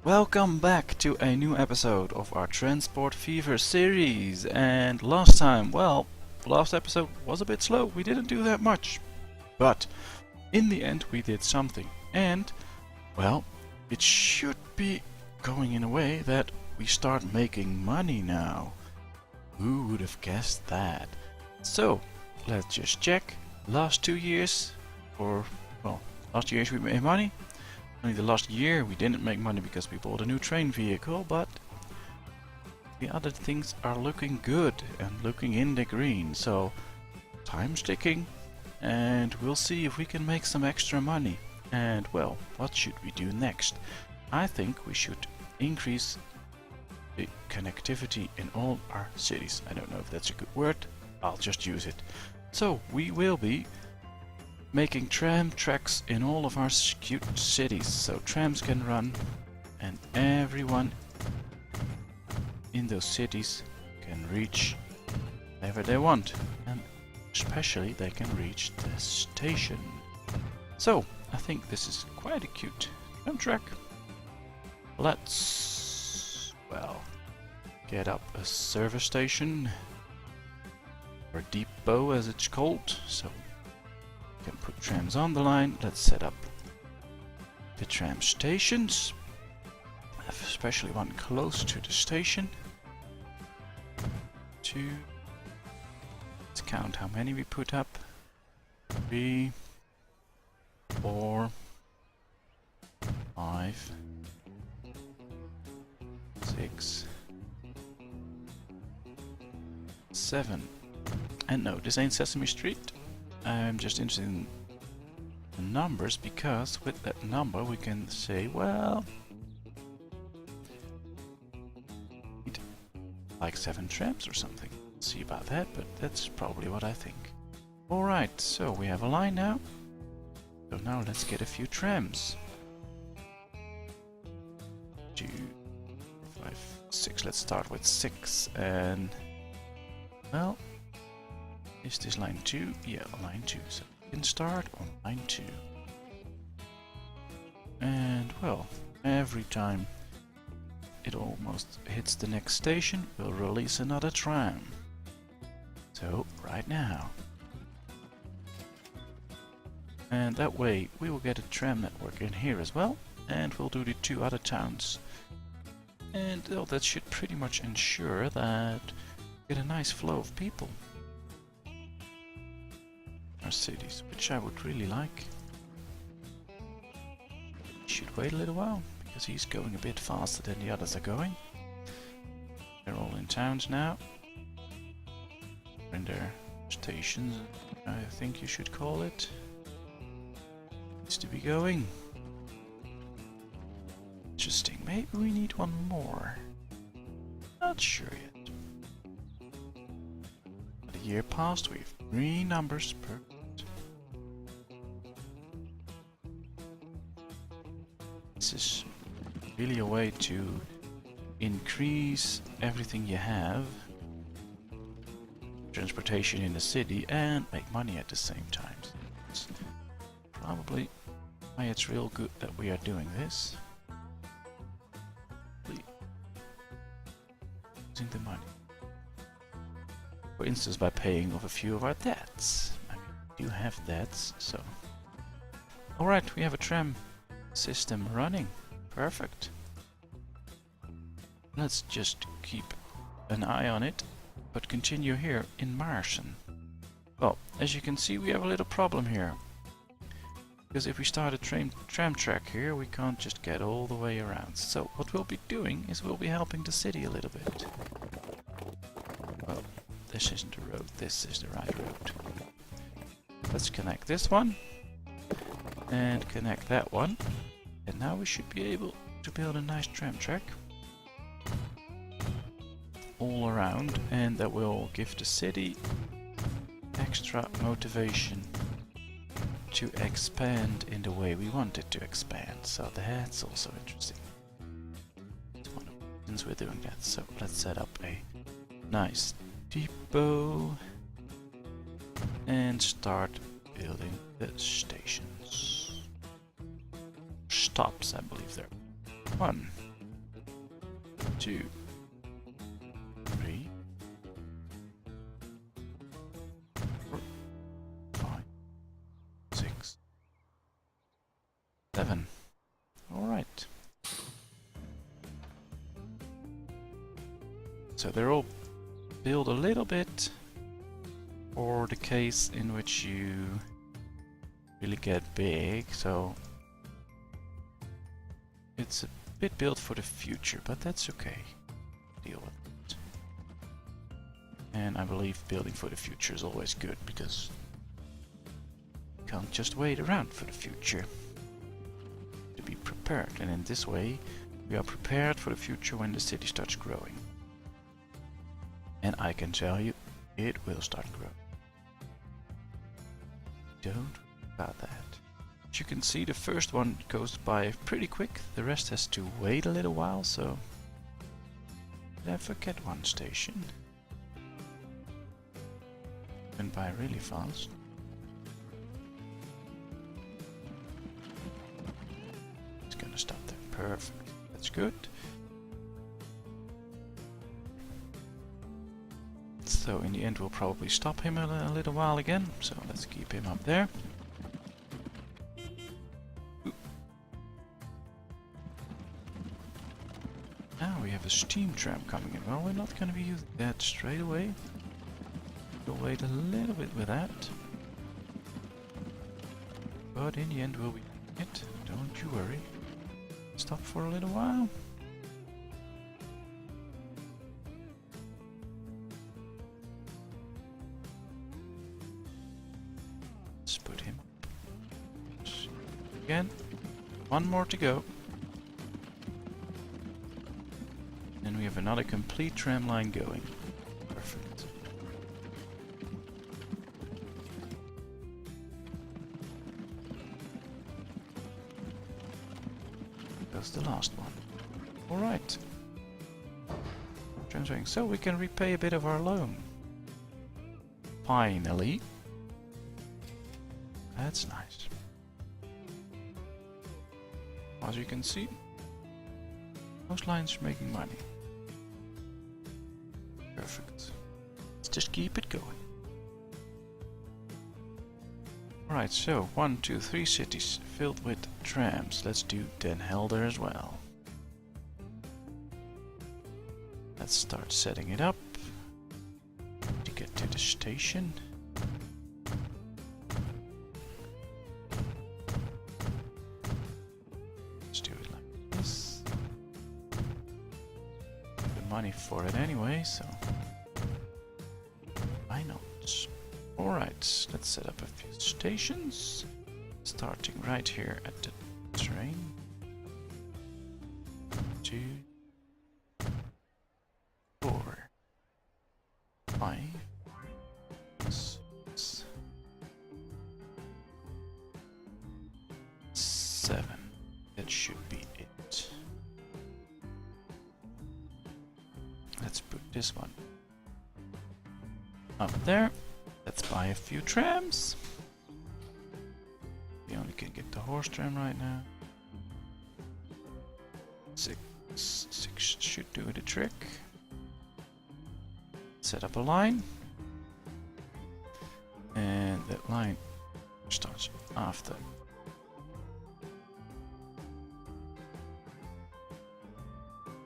Welcome back to a new episode of our Transport Fever series. And last episode was a bit slow. We didn't do that much. But in the end we did something. And, well, it should be going in a way that we start making money now. Who would have guessed that? So, let's just check. Last 2 years, last years we made money. Only the last year we didn't make money because we bought a new train vehicle, but the other things are looking good and looking in the green. So time's ticking and we'll see if we can make some extra money. And well, what should we do next? I think we should increase the connectivity in all our cities. I don't know if that's a good word, I'll just use it. So we will be making tram tracks in all of our cute cities, so trams can run and everyone in those cities can reach wherever they want, and especially they can reach the station. So I think this is quite a cute tram track. Let's, get up a service station, or depot as it's called, so can put trams on the line. Let's set up the tram stations. Especially one close to the station. 2. Let's count how many we put up. 3, 4, 5, 6, 7. And no, this ain't Sesame Street. I'm just interested in the numbers, because with that number we can say, well, like 7 trams or something. See about that, but that's probably what I think. Alright, so we have a line now. So now let's get a few trams. 2, 4, 5, 6. Let's start with 6 and, well, is this line 2? Yeah, line 2. So we can start on line 2. And, well, every time it almost hits the next station, we'll release another tram. So, right now. And that way we will get a tram network in here as well, and we'll do the 2 other towns. And that should pretty much ensure that we get a nice flow of people. Our cities, which I would really like. Should wait a little while, because he's going a bit faster than the others are going. They're all in towns now. In their stations, I think you should call it. Needs to be going. Interesting, maybe we need one more. Not sure yet. But a year passed, we have 3 numbers per. This is really a way to increase everything you have, transportation in the city, and make money at the same time. It's probably why it's real good that we are doing this. Using the money. For instance, by paying off a few of our debts. I mean, we do have debts, so. Alright, we have a tram system running. Perfect. Let's just keep an eye on it, but continue here in Marsen. Well, as you can see, we have a little problem here. Because if we start a tram track here, we can't just get all the way around. So what we'll be doing is we'll be helping the city a little bit. Well, this isn't the road, this is the right road. Let's connect this one. And connect that one. And now we should be able to build a nice tram track all around, and that will give the city extra motivation to expand in the way we want it to expand. So that's also interesting. It's one of the reasons we're doing that. So let's set up a nice depot and start building the stations. Stops, I believe there. 1, 2, 3, 4, 5, 6, 7. Alright. So they're all built a little bit for the case in which you really get big, so it's a bit built for the future, but that's okay. Deal with it. And I believe building for the future is always good, because you can't just wait around for the future. To be prepared, and in this way we are prepared for the future when the city starts growing. And I can tell you, it will start growing. Don't worry about that. As you can see, the first one goes by pretty quick, the rest has to wait a little while, so never get one station. Went by really fast. It's gonna stop there. Perfect. That's good. So in the end we'll probably stop him a little while again, so let's keep him up there. Now we have a steam tram coming in. Well, we're not going to be using that straight away. We'll wait a little bit with that. But in the end we'll be using it, don't you worry. Stop for a little while. Let's put him up. Again. One more to go. And we have another complete tram line going. Perfect. That's the last one. Alright. Transferring. So we can repay a bit of our loan. Finally. That's nice. As you can see, most lines are making money. Perfect. Let's just keep it going. Alright, so 1, 2, 3 cities filled with trams. Let's do Den Helder as well. Let's start setting it up to get to the station. Let's do it like this. The money for it anyway, so why not? Alright, let's set up a few stations. Starting right here at the train. 2, 4, 5, 6, 7. That should be it. Let's put this one up there. Let's buy a few trams. We only can get the horse tram right now. 6 should do the trick. Set up a line. And that line starts after.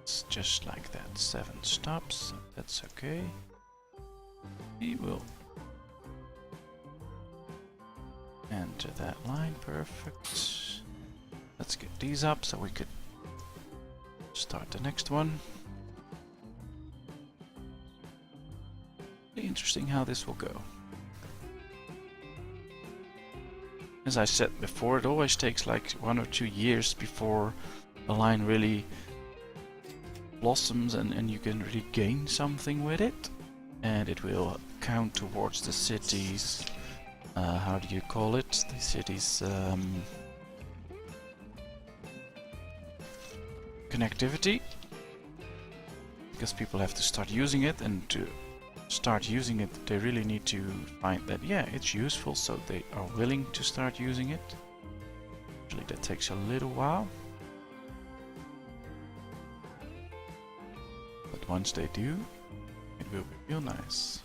It's just like that. 7 stops. That's okay. We will enter that line. Perfect. Let's get these up so we could start the next one. Interesting how this will go. As I said before, it always takes like 1 or 2 years before a line really blossoms and you can really gain something with it. And it will count towards the city's, how do you call it? The city's connectivity. Because people have to start using it, and to start using it they really need to find that, yeah, it's useful, so they are willing to start using it. Usually that takes a little while. once they do, it will be real nice.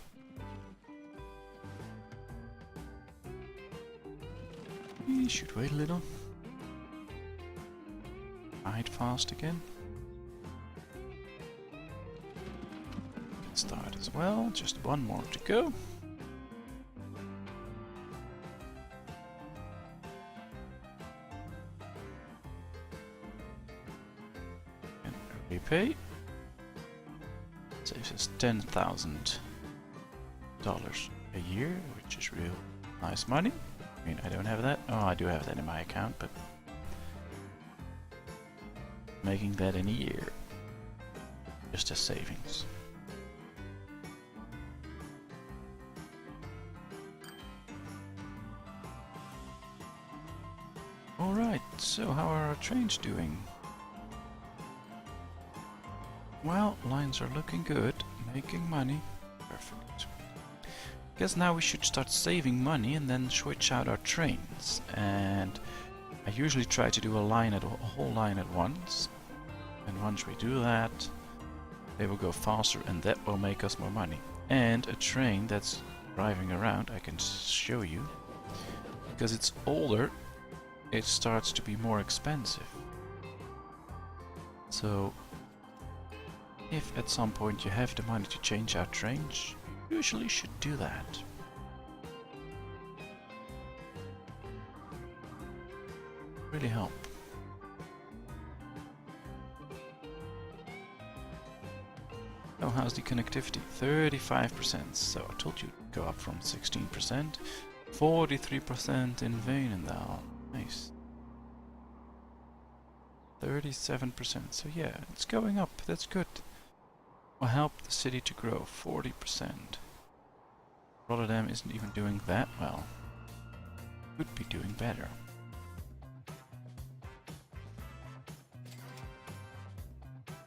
We should wait a little. Ride fast again. Get started as well, just one more to go. And repay. Saves us $10,000 a year, which is real nice money. I mean, I don't have that. Oh, I do have that in my account, but making that in a year just as savings. Alright, so how are our trains doing? Well, lines are looking good, making money. Perfect. Guess now we should start saving money and then switch out our trains. And I usually try to do a whole line at once. And once we do that, they will go faster and that will make us more money. And a train that's driving around, I can show you, because it's older, it starts to be more expensive. So if at some point you have the money to change out trains, you usually should do that. Really help. Oh, how's the connectivity? 35%. So I told you to go up from 16%. 43% in Veenendaal. Nice. 37%. So yeah, it's going up. That's good. Will help the city to grow. 40%. Rotterdam isn't even doing that well. Could be doing better.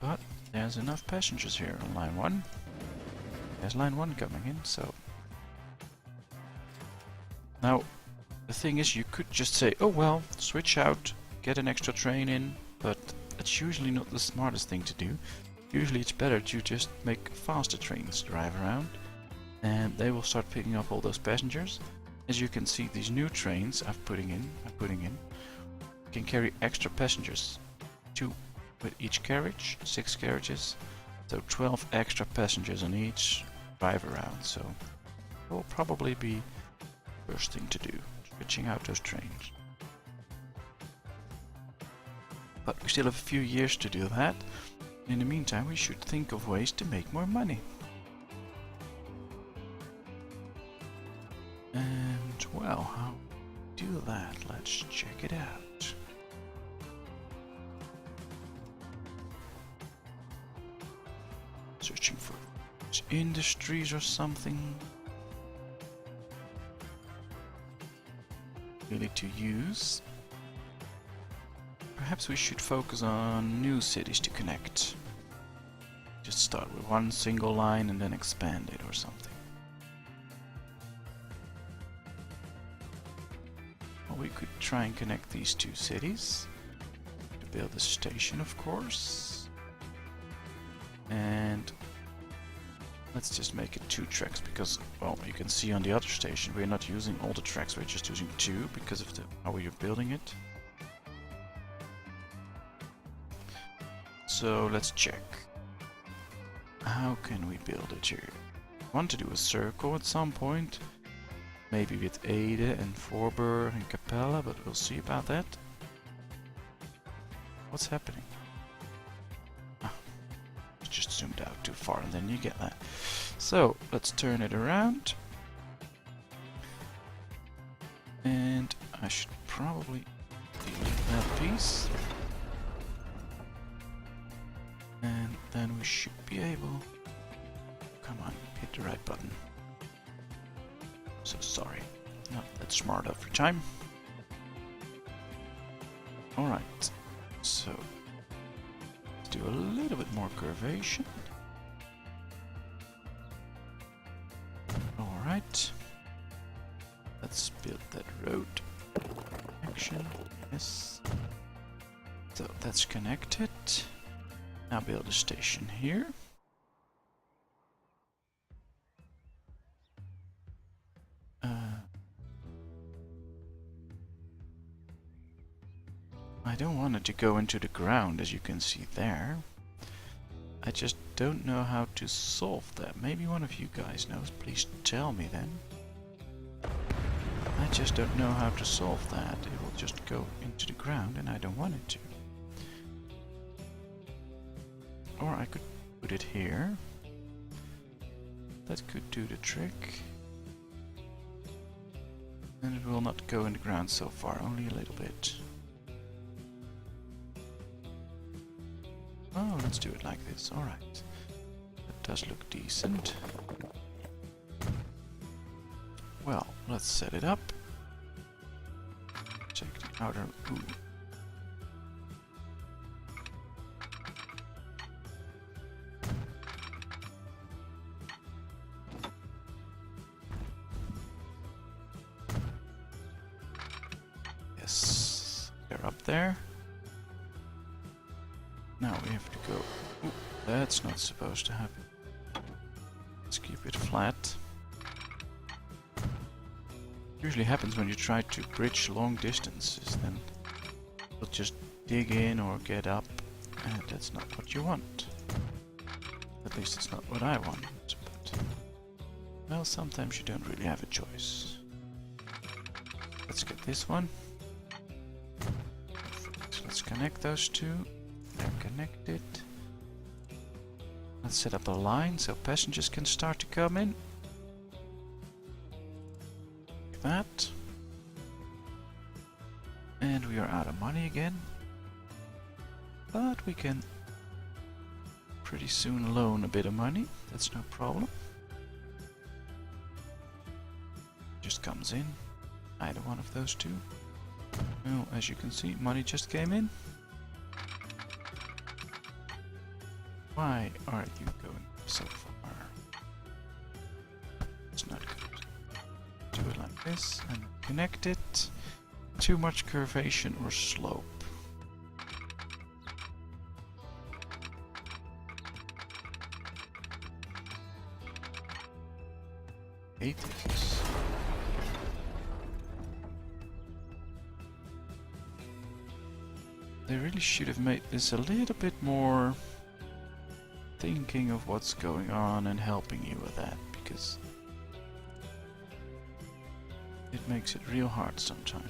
But there's enough passengers here on line 1. There's line 1 coming in, so... Now, the thing is, you could just say, oh well, switch out, get an extra train in, but that's usually not the smartest thing to do. Usually it's better to just make faster trains drive around, and they will start picking up all those passengers. As you can see, these new trains I'm putting in can carry extra passengers. 2 with each carriage, 6 carriages, so 12 extra passengers on each drive around. So it will probably be the first thing to do, switching out those trains. But we still have a few years to do that. In the meantime, we should think of ways to make more money. And well, how do that? Let's check it out. Searching for industries or something really to use. Perhaps we should focus on new cities to connect. Just start with one single line and then expand it or something. Well, we could try and connect these 2 cities. To build a station, of course. And let's just make it 2 tracks because, well, you can see on the other station we're not using all the tracks, we're just using 2 because of how we are building it. So let's check. How can we build it here? I want to do a circle at some point. Maybe with Ede and Voorburg and Capelle, but we'll see about that. What's happening? Just zoomed out too far and then you get that. So let's turn it around. And I should probably delete that piece. And then we should be able... Come on, hit the right button. So sorry. Not that smart every time. Alright, so let's do a little bit more curvation. Alright. Let's build that road. Action. Yes. So that's connected. Now build a station here. I don't want it to go into the ground, as you can see there. I just don't know how to solve that. Maybe one of you guys knows. Please tell me then. I just don't know how to solve that. It will just go into the ground and I don't want it to. Or I could put it here. That could do the trick. And it will not go in the ground so far, only a little bit. Oh, let's do it like this. Alright. That does look decent. Well, let's set it up. Check the outer... Ooh. Yes, they're up there. Now we have to go... Ooh, that's not supposed to happen. Let's keep it flat. Usually happens when you try to bridge long distances, then you'll just dig in or get up, and that's not what you want. At least it's not what I want, but well, sometimes you don't really have a choice. Let's get this one. So let's connect those two. They're connected. Let's set up a line so passengers can start to come in. Like that. And we are out of money again. But we can pretty soon loan a bit of money. That's no problem. Just comes in. Either one of those two. Well, as you can see, money just came in. Why are you going so far? It's not good. Do it like this and connect it. Too much curvation or slope. Hate this. They really should have made this a little bit more thinking of what's going on and helping you with that, because it makes it real hard sometimes.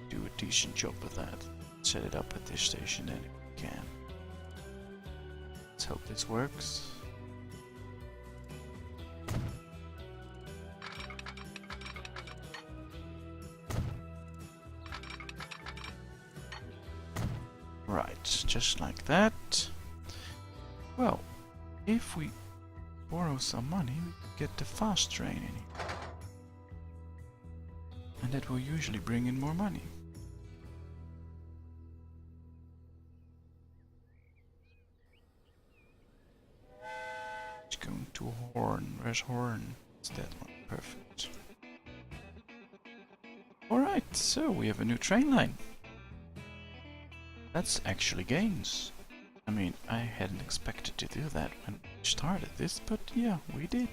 Do a decent job with that. Set it up at this station then if you can. Let's hope this works. Right, just like that. Well, if we borrow some money, we could get the fast train in here. And that will usually bring in more money. It's going to Horn. Where's Horn? It's that one. Perfect. Alright, so we have a new train line. That's actually gains. I mean, I hadn't expected to do that when we started this, but yeah, we did.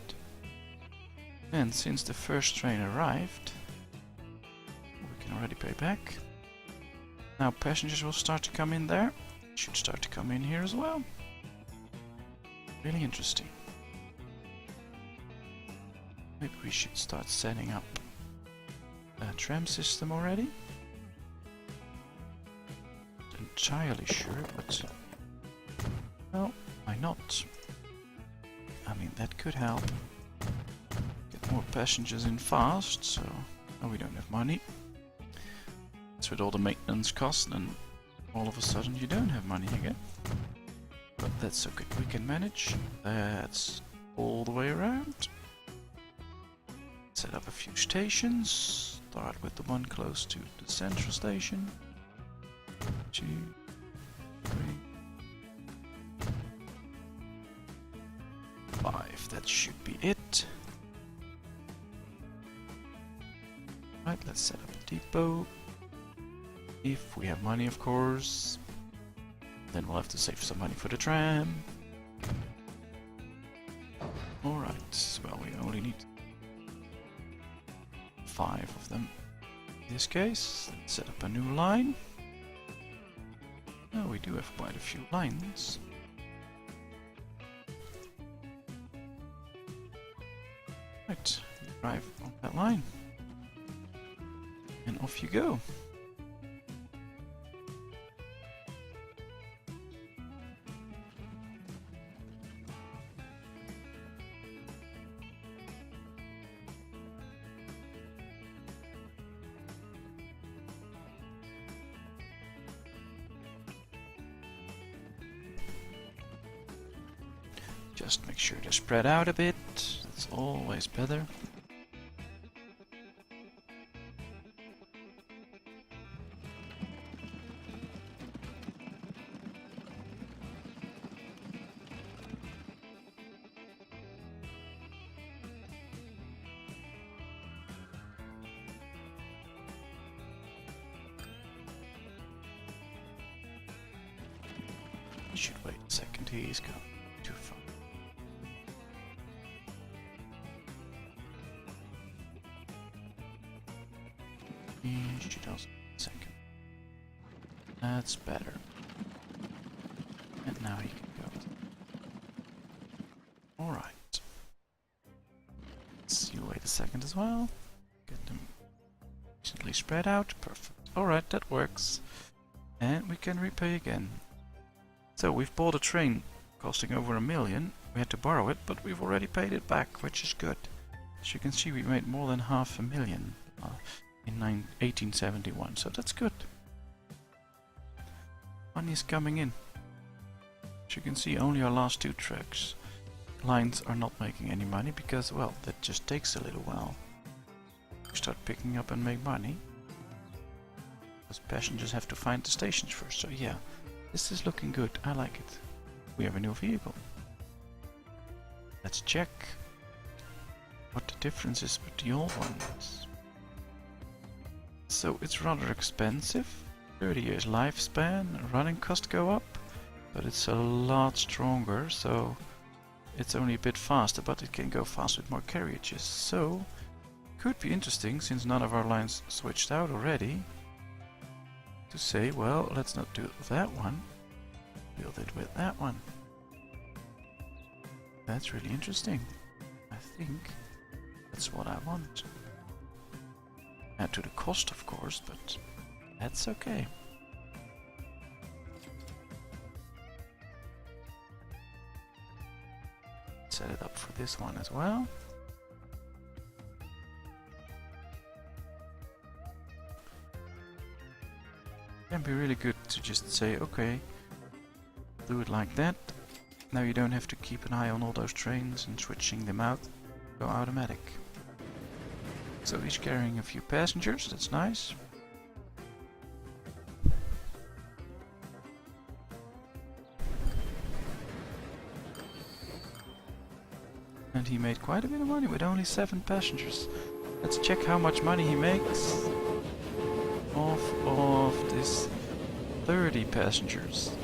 And since the first train arrived, we can already pay back. Now passengers will start to come in there. Should start to come in here as well. Really interesting. Maybe we should start setting up a tram system already. Not entirely sure, but well, why not? I mean, that could help. Get more passengers in fast, so... Oh, we don't have money. That's with all the maintenance costs, and all of a sudden you don't have money again. But that's okay, we can manage. That's all the way around. Set up a few stations. Start with the one close to the central station. 2, 3, 5. That should be it. Right, let's set up a depot. If we have money, of course. Then we'll have to save some money for the tram. Alright, well, we only need 5 of them. this case, let's set up a new line. Oh, we do have quite a few lines. Right, you drive on that line. And off you go. Just make sure to spread out a bit, that's always better. You should wait a second, he's going too far. She does a second. That's better. And now he can go. Alright. Let's wait a second as well. Get them decently spread out. Perfect. Alright, that works. And we can repay again. So we've bought a train costing over $1 million. We had to borrow it, but we've already paid it back, which is good. As you can see, we made more than $500,000 in 1871, so that's good. Money is coming in. As you can see, only our last two tracks lines are not making any money because, well, that just takes a little while to start picking up and make money. Because passengers have to find the stations first, so yeah. This is looking good, I like it. We have a new vehicle. Let's check what the difference is with the old ones. So it's rather expensive, 30 years lifespan, running costs go up, but it's a lot stronger, so it's only a bit faster, but it can go fast with more carriages. So, could be interesting, since none of our lines switched out already, to say, well, let's not do it with that one, build it with that one. That's really interesting. I think that's what I want. Add to the cost, of course, but that's okay. Set it up for this one as well. Can be really good to just say, okay, do it like that. Now you don't have to keep an eye on all those trains and switching them out. Go automatic. So he's carrying a few passengers, that's nice. And he made quite a bit of money with only 7 passengers. Let's check how much money he makes off of this 30 passengers.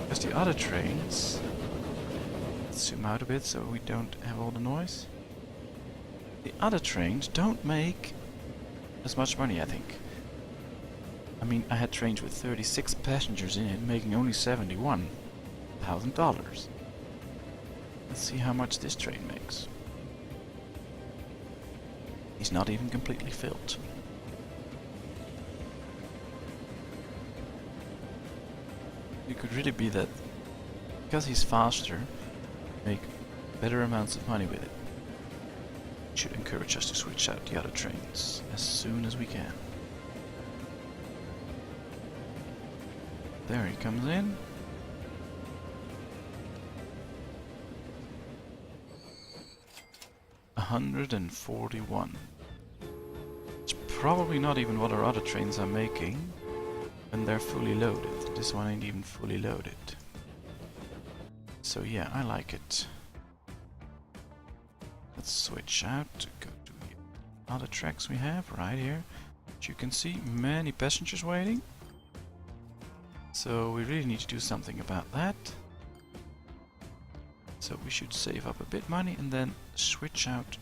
Because the other trains... Let's zoom out a bit so we don't have all the noise. The other trains don't make as much money, I think. I mean, I had trains with 36 passengers in it, making only $71,000. Let's see how much this train makes. He's not even completely filled. It could really be that, because he's faster, make better amounts of money with it. Should encourage us to switch out the other trains as soon as we can. There he comes in. $141. It's probably not even what our other trains are making when they're fully loaded. This one ain't even fully loaded. So yeah, I like it. Let's switch out to go to the other tracks we have right here. As you can see, many passengers waiting. So we really need to do something about that. So we should save up a bit money and then switch out.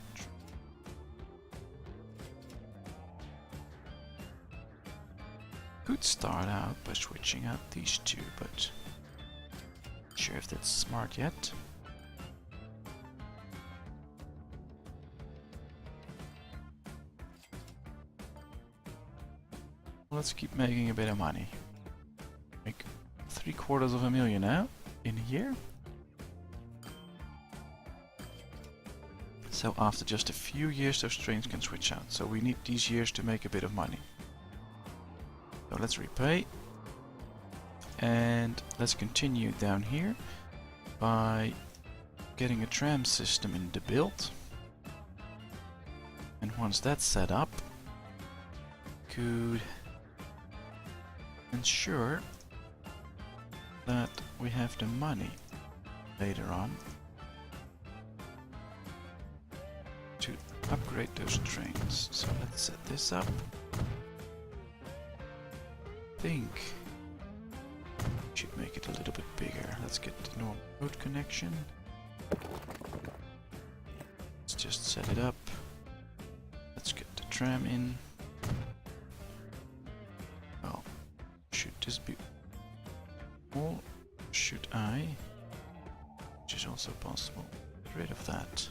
could start out by switching out these two, but not sure if that's smart yet. Let's keep making a bit of money. Make 750,000 now in a year. So after just a few years those trains can switch out. So we need these years to make a bit of money. So let's repay. And let's continue down here by getting a tram system in the build. And once that's set up, could ensure that we have the money later on to upgrade those trains. So let's set this up. I think should make it a little bit bigger. Let's get the normal road connection. Let's just set it up. Let's get the tram in. Well, should this be all? Should I? Which is also possible. Get rid of that.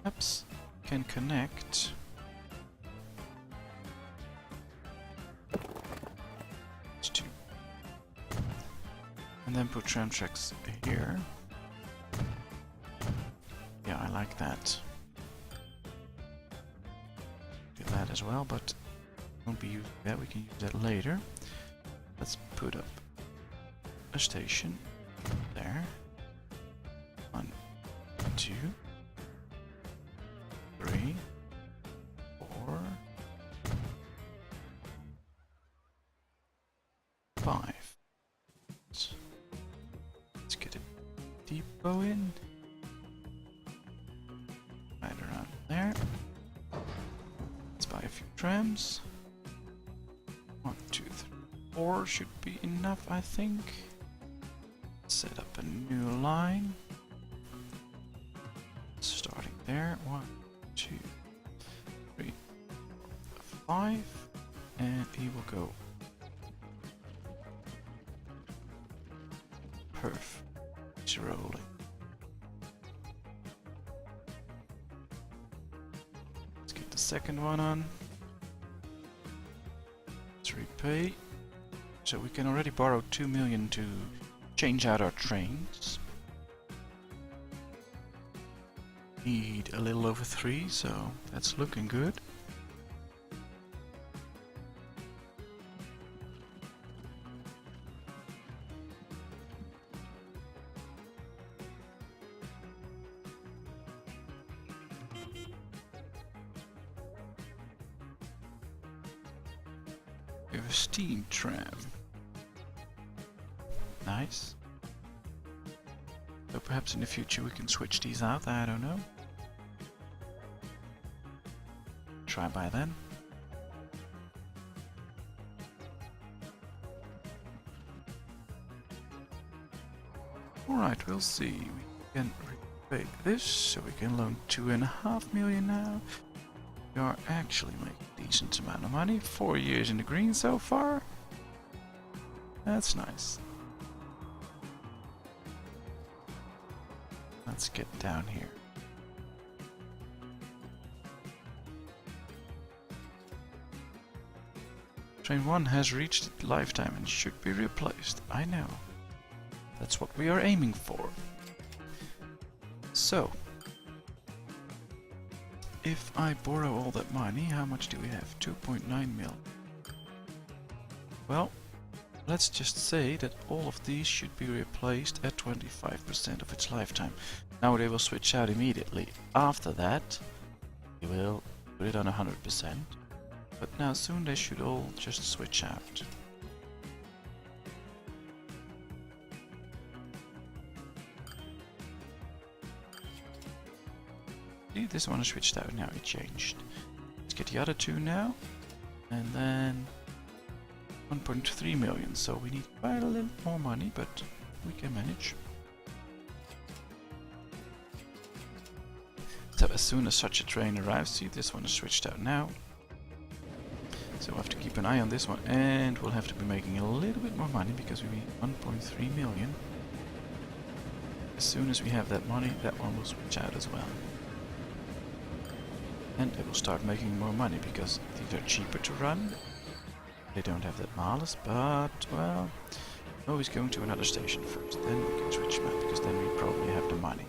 Perhaps can connect these two. And then put tram tracks here. Yeah, I like that. Do that as well, but won't be using that. We can use that later. Let's put up a station there. 1, 2, 3, 4, 5. Let's get a depot in. Right around there. Let's buy a few trams. 1, 2, 3, 4 should be enough, I think. Set up a new line. Starting there. 1, 2, 3, 5, and he will go. Perfect. It's rolling. Let's get the second one on. Let's repay. So we can already borrow 2 million to change out our trains. Need a little over 3, so that's looking good. We have a steam tram. Nice. So perhaps in the future we can switch these out, I don't know. Try by then. Alright, we'll see. We can repay this, so we can loan 2.5 million now. We are actually making a decent amount of money. 4 years in the green so far. That's nice. Let's get down here. Train 1 has reached its lifetime and should be replaced. I know. That's what we are aiming for. So, if I borrow all that money, how much do we have? 2.9 mil. Well, let's just say that all of these should be replaced at 25% of its lifetime. Now they will switch out immediately. After that, we will put it on 100%. But now soon they should all just switch out. See, this one is switched out, now it changed. Let's get the other two now. And then 1.3 million, so we need quite a little more money, but we can manage. So as soon as such a train arrives, see, this one is switched out now. So we'll have to keep an eye on this one, and we'll have to be making a little bit more money because we need 1.3 million. As soon as we have that money, that one will switch out as well. And it will start making more money because these are cheaper to run. They don't have that malus, but, well, always going to another station first. Then we can switch them out because then we probably have the money.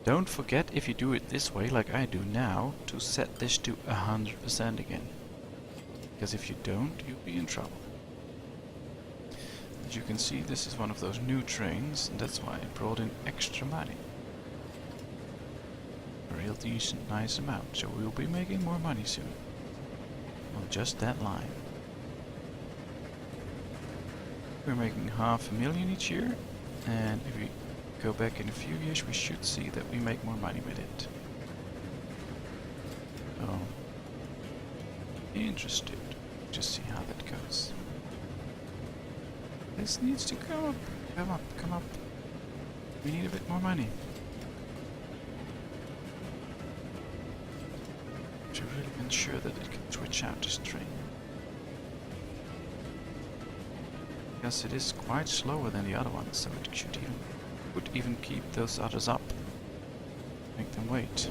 Don't forget, if you do it this way, like I do now, to set this to 100% again. Because if you don't, you'll be in trouble. As you can see, this is one of those new trains, and that's why it brought in extra money. A real decent, nice amount, so we'll be making more money soon. On just that line. We're making 500,000 each year, and if we go back in a few years, we should see that we make more money with it. So, interested to see how that goes. This needs to go up, come up, come up. We need a bit more money. To really ensure that it can switch out this train. Because it is quite slower than the other ones, so it should even keep those others up. Make them wait.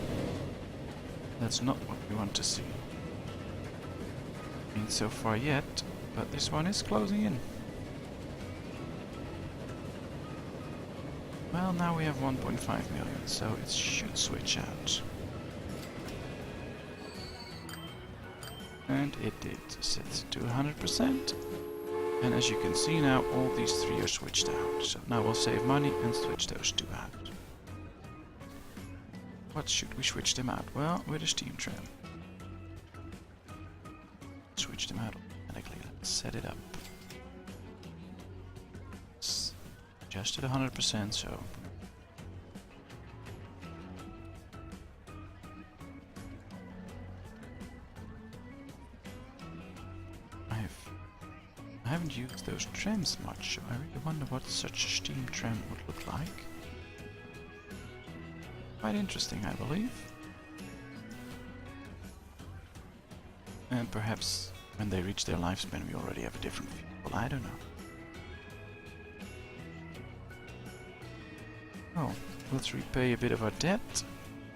That's not what we want to see. Ain't so far yet, but this one is closing in. Well, now we have 1.5 million, so it should switch out. And it did. Set to 100%. And as you can see now, all these three are switched out. So now we'll save money and switch those two out. What should we switch them out? Well, with a steam tram. Switch them out automatically. Let's set it up. It's just at 100%, so... I haven't used those trams much, so I really wonder what such a steam tram would look like. Quite interesting, I believe. And perhaps when they reach their lifespan we already have a different fuel, I don't know. Oh, let's repay a bit of our debt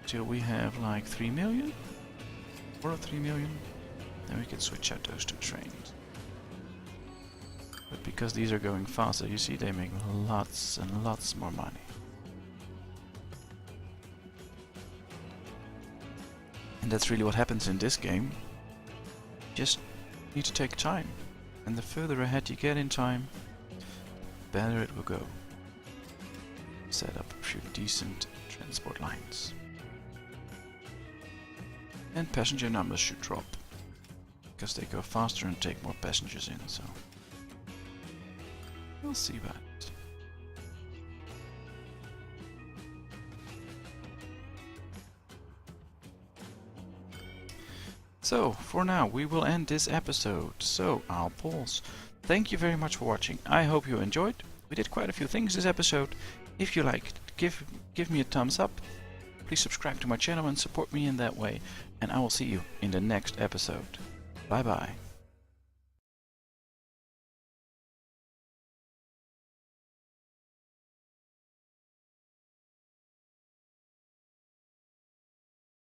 till we have like 3 million or 3 million. Then we can switch out those two trains. But because these are going faster, you see they make lots and lots more money. And that's really what happens in this game. You just need to take time. And the further ahead you get in time, the better it will go. Set up a few decent transport lines. And passenger numbers should drop. Because they go faster and take more passengers in, so... we'll see about it. So, for now, we will end this episode. So, I'll pause. Thank you very much for watching. I hope you enjoyed. We did quite a few things this episode. If you liked, give me a thumbs up. Please subscribe to my channel and support me in that way. And I will see you in the next episode. Bye bye.